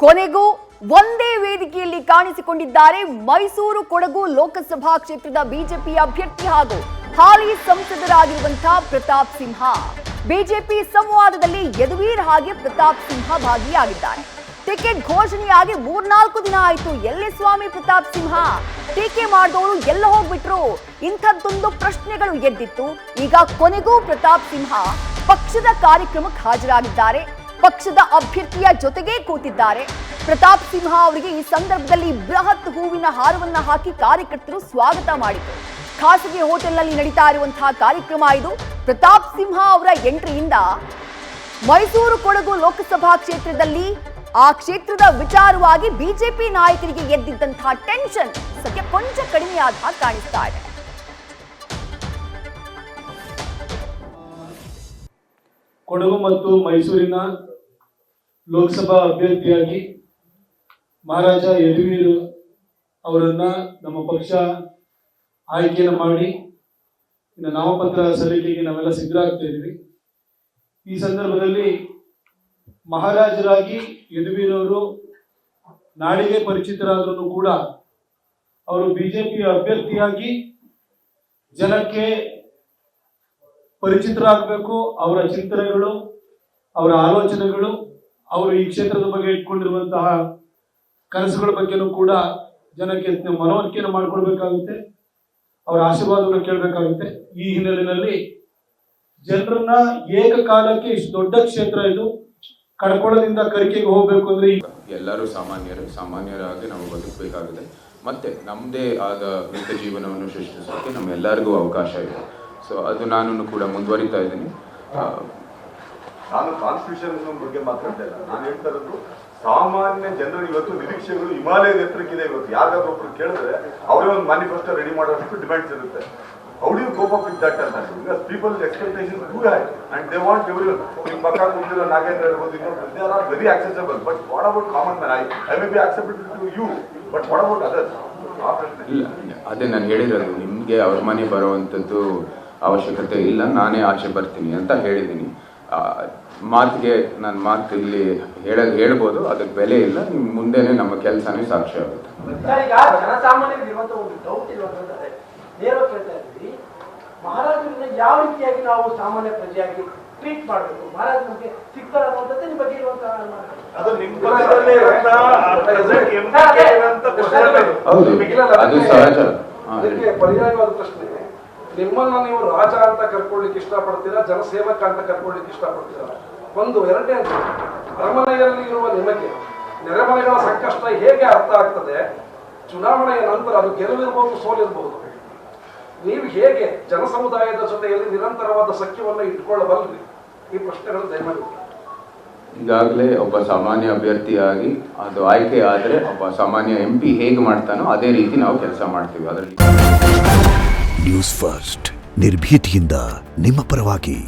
ಕೊನೆಗೂ ಒಂದೇ ವೇದಿಕೆಯಲ್ಲಿ ಕಾಣಿಸಿಕೊಂಡಿದ್ದಾರೆ ಮೈಸೂರು ಕೊಡಗು ಲೋಕಸಭಾ ಕ್ಷೇತ್ರದ ಬಿಜೆಪಿ ಅಭ್ಯರ್ಥಿ ಹಾಗೂ ಹಾಲಿ ಸಂಸದರಾಗಿರುವಂತಹ ಪ್ರತಾಪ್ ಸಿಂಹ. ಬಿಜೆಪಿ ಸಂವಾದದಲ್ಲಿ ಯದುವೀರ್ ಹಾಗೆ ಪ್ರತಾಪ್ ಸಿಂಹ ಭಾಗಿಯಾಗಿದ್ದಾರೆ. ಟಿಕೆಟ್ ಘೋಷಣೆಯಾಗಿ 3-4 ದಿನ ಆಯಿತು. ಎಲ್ಲಿ ಸ್ವಾಮಿ ಪ್ರತಾಪ್ ಸಿಂಹ? ಟೀಕೆ ಮಾಡಿದವರು ಎಲ್ಲ ಹೋಗ್ಬಿಟ್ರು? ಇಂಥದ್ದೊಂದು ಪ್ರಶ್ನೆಗಳು ಎದ್ದಿತ್ತು. ಈಗ ಕೊನೆಗೂ ಪ್ರತಾಪ್ ಸಿಂಹ ಪಕ್ಷದ ಕಾರ್ಯಕ್ರಮಕ್ಕೆ ಹಾಜರಾಗಿದ್ದಾರೆ. ಪಕ್ಷದ ಅಭ್ಯರ್ಥಿಯ ಜೊತೆಗೆ ಕೂತಿದ್ದಾರೆ. ಪ್ರತಾಪ್ ಸಿಂಹ ಅವರಿಗೆ ಈ ಸಂದರ್ಭದಲ್ಲಿ ಬೃಹತ್ ಹೂವಿನ ಹಾರವನ್ನ ಹಾಕಿ ಕಾರ್ಯಕರ್ತರು ಸ್ವಾಗತ ಮಾಡಿದರು. ಖಾಸಗಿ ಹೋಟೆಲ್ನಲ್ಲಿ ನಡೀತಾ ಇರುವಂತಹ ಕಾರ್ಯಕ್ರಮ ಇದು. ಪ್ರತಾಪ್ ಸಿಂಹ ಅವರ ಎಂಟ್ರಿಯಿಂದ ಮೈಸೂರು ಕೊಡಗು ಲೋಕಸಭಾ ಕ್ಷೇತ್ರದಲ್ಲಿ ಆ ಕ್ಷೇತ್ರದ ವಿಚಾರವಾಗಿ ಬಿಜೆಪಿ ನಾಯಕರಿಗೆ ಎದ್ದಿದ್ದಂತಹ ಟೆನ್ಷನ್ ಸದ್ಯ ಕೊಂಚ ಕಡಿಮೆಯಾದ ಹಾಗೆ ಕಾಣಿಸ್ತಾ ಇದೆ. ಕೊಡಗು ಮತ್ತು ಮೈಸೂರಿನ ಲೋಕಸಭಾ ಅಭ್ಯರ್ಥಿಯಾಗಿ ಮಹಾರಾಜ ಯದುವೀರ್ ಅವರನ್ನ ನಮ್ಮ ಪಕ್ಷ ಆಯ್ಕೆಯನ್ನು ಮಾಡಿ ಇನ್ನು ನಾಮಪತ್ರ ಸಲ್ಲಿಕೆಗೆ ನಾವೆಲ್ಲ ಸಿದ್ಧರಾಗ್ತಾ ಇದ್ದೀವಿ. ಈ ಸಂದರ್ಭದಲ್ಲಿ ಮಹಾರಾಜರಾಗಿ ಯದುವೀರ್ ಅವರು ನಾಡಿಗೆ ಪರಿಚಿತರಾದರೂ ಕೂಡ ಅವರು ಬಿಜೆಪಿ ಅಭ್ಯರ್ಥಿಯಾಗಿ ಜನಕ್ಕೆ ಪರಿಚಿತರಾಗಬೇಕು. ಅವರ ಚಿಂತನೆಗಳು, ಅವರ ಆಲೋಚನೆಗಳು, ಅವರು ಈ ಕ್ಷೇತ್ರದ ಬಗ್ಗೆ ಇಟ್ಕೊಂಡಿರುವಂತಹ ಕನಸುಗಳ ಬಗ್ಗೆನೂ ಕೂಡ ಜನಕ್ಕೆ ಮನವರಿಕೆಯನ್ನು ಮಾಡಿಕೊಡ್ಬೇಕಾಗುತ್ತೆ. ಅವರ ಆಶೀರ್ವಾದವನ್ನು ಕೇಳಬೇಕಾಗುತ್ತೆ. ಈ ಹಿನ್ನೆಲೆಯಲ್ಲಿ ಜನರನ್ನ ಏಕಕಾಲಕ್ಕೆ ಇಷ್ಟು ದೊಡ್ಡ ಕ್ಷೇತ್ರ ಇದು ಕಡ್ಕೊಳದಿಂದ ಕರಿಕೆಗೆ ಹೋಗಬೇಕು ಅಂದ್ರೆ ಎಲ್ಲರೂ ಸಾಮಾನ್ಯರಾಗಿ ನಾವು ಬದುಕಬೇಕಾಗಿದೆ. ಮತ್ತೆ ನಮ್ಮದೇ ಆದ ವೃತ್ತ ಜೀವನವನ್ನು ಸೃಷ್ಟಿಸೋಕ್ಕೆ ನಮ್ಮೆಲ್ಲರಿಗೂ ಅವಕಾಶ ಇದೆ. ಸೊ ಅದು ನಾನು ಕೂಡ ಮುಂದುವರಿತಾ ಇದ್ದೀನಿ. ನಾನು ಕಾನ್ಸ್ಟಿಟ್ಯೂಷನ್ ಬಗ್ಗೆ ಮಾತಾಡ್ತಾ ಇಲ್ಲ. ನಾನು ಹೇಳ್ತಾ ಇರೋದು ಸಾಮಾನ್ಯ ಜನರು ಇವತ್ತು ನಿರೀಕ್ಷೆಗಳು ಹಿಮಾಲಯದ ಎತ್ತರಕ್ಕಿದೆ. ಇವತ್ತು ಯಾರಾದ್ರೂ ಒಬ್ರು ಕೇಳಿದ್ರೆ ಅವರೇ ಒಂದು ಮ್ಯಾನಿಫೆಸ್ಟೋ ರೆಡಿ ಮಾಡೋಷ್ಟು ಡಿಮ್ಯಾಂಡ್ಸ್ ಇರುತ್ತೆ. How do you cope up with that? Because people's expectations too high and they want everyone. In Bakka Kundira, Nagendra, they are very accessible. But what about common man? I may be acceptable to you, but what about others? ಇಲ್ಲ, ಅದೇ ನಾನು ಹೇಳಿರೋದು, ನಿಮಗೆ ಅವ್ರ ಮನೆ ಬರುವಂಥದ್ದು ಅವಶ್ಯಕತೆ ಇಲ್ಲ, ನಾನೇ ಆಚೆ ಬರ್ತೀನಿ ಅಂತ ಹೇಳಿದ್ದೀನಿ. ಮಾತಿಗೆ ನನ್ನ ಮಾತು ಇಲ್ಲಿ ಹೇಳ್ಬೋದು, ಅದಕ್ಕೆ ಬೆಲೆ ಇಲ್ಲ. ನಿಮ್ಮ ಮುಂದೆನೇ ನಮ್ಮ ಕೆಲಸನೇ ಸಾಕ್ಷಿ ಆಗುತ್ತೆ. ಮಹಾರಾಜರನ್ನ ಯಾವ ರೀತಿಯಾಗಿ ನಾವು ಸಾಮಾನ್ಯ ಪ್ರಜೆಯಾಗಿ ಟ್ರೀಟ್ ಮಾಡಬೇಕು, ಮಹಾರಾಜ ನಮಗೆ ಸಿಗ್ತಾರೆ ಅನ್ನುವಂಥದ್ದು ನಿಮ್ಮ ಬಗ್ಗೆ ಇರುವಂತಹ ಅದಕ್ಕೆ ಪರ್ಯಾಯವಾದ ಪ್ರಶ್ನೆ, ನಿಮ್ಮನ್ನ ನೀವು ರಾಜ ಅಂತ ಕರ್ಕೊಳ್ಳಿಕ್ಕೆ ಇಷ್ಟಪಡ್ತೀರಾ, ಜನಸೇವಕ ಅಂತ ಕರ್ಕೊಳ್ಳಿಕ್ಕೆ ಇಷ್ಟಪಡ್ತೀರಾ? ಒಂದು. ಎರಡನೇ ಅಂತ, ಅರಮನೆಯಲ್ಲಿ ಇರುವ ನಿಮಗೆ ನೆರೆಮನೆಗಳ ಸಂಕಷ್ಟ ಹೇಗೆ ಅರ್ಥ ಆಗ್ತದೆ? ಚುನಾವಣೆಯ ನಂತರ ಅದು ಗೆಲುವಿರಬಹುದು, ಸೋಲಿರಬಹುದು. ನೀವು ಹೇಗೆ ಜನಸಮುದಾಯದ ಜೊತೆಯಲ್ಲಿ ನಿರಂತರವಾದ ಸಖ್ಯವನ್ನು ಇಟ್ಕೊಳ್ಳಬಲ್ರಿ? ಈ ಪ್ರಶ್ನೆಗಳು ದಯಮಾಡಿ. ಈಗಾಗಲೇ ಒಬ್ಬ ಸಾಮಾನ್ಯ ಅಭ್ಯರ್ಥಿಯಾಗಿ ಅದು ಆಯ್ಕೆ ಆದರೆ ಒಬ್ಬ ಸಾಮಾನ್ಯ MP ಹೇಗೆ ಮಾಡ್ತಾನೋ ಅದೇ ರೀತಿ ನಾವು ಕೆಲಸ ಮಾಡ್ತೀವಿ. ಅದರಲ್ಲಿ ನ್ಯೂಸ್ ಫಸ್ಟ್ ನಿರ್ಭೀತಿಯಿಂದ ನಿಮ್ಮ ಪರವಾಗಿ.